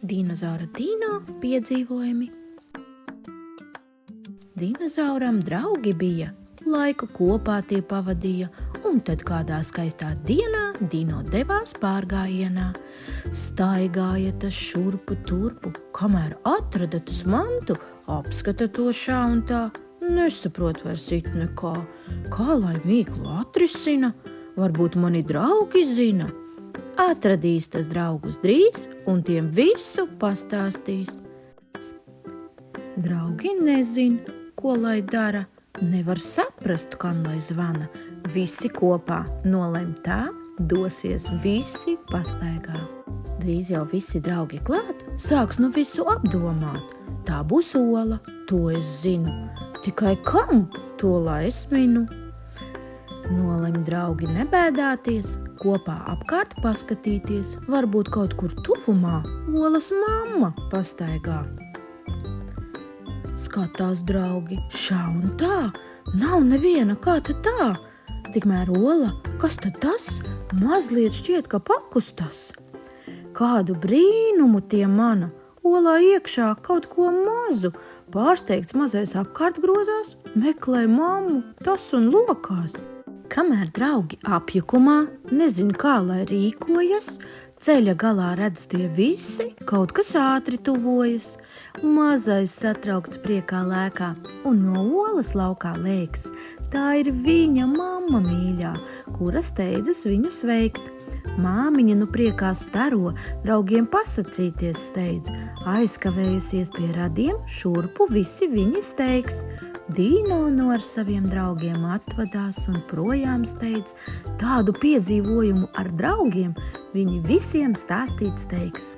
Dinozaura Dino piedzīvojumi. Dinozauram draugi bija, laiku kopā tie pavadīja, un tad kādā skaistā dienā Dino devās pārgājienā. Staigāja tas šurpu turpu, kamēr atrada tas mantu, apskata to šā un tā, nesaprot vairs it nekā. Kā lai mīklu atrisina, varbūt mani draugi zina. Atradīs tas draugus drīz, un tiem visu pastāstīs. Draugi nezin, ko lai dara, nevar saprast, kam lai zvana. Visi kopā nolem tā, dosies visi pastaigā. Drīz jau visi draugi klāt, sāks nu visu apdomāt. Tā būs ola, to es zinu, tikai kam, to lai es minu. Nolem draugi nebēdāties, kopā apkārt paskatīties, varbūt kaut kur tuvumā olas mamma pastaigā. Skatās draugi, šā un tā, nav neviena, kā tad tā. Tikmēr ola, kas tad tas? Mazliet šķiet, ka pakustas. Kādu brīnumu tie mana, olā iekšā kaut ko mazu. Pārsteigts mazais apkārt grozās, meklē mammu, tas un lokās. Kamēr draugi apjukumā, nezin kā lai rīkojas, ceļa galā redz tie visi, kaut kas ātri tuvojas. Mazais satraukts priekā lēkā un no olas laukā lēks. Tā ir viņa mamma mīļā, kura steidzas viņu sveikt. Māmiņa nu priekā staro, draugiem pasacīties steidz. Aizkavējusies pie radiem, šurpu visi viņi steigs. Dino no ar saviem draugiem atvadās un projām steidz. Tādu piedzīvojumu ar draugiem viņi visiem stāstīt steigs.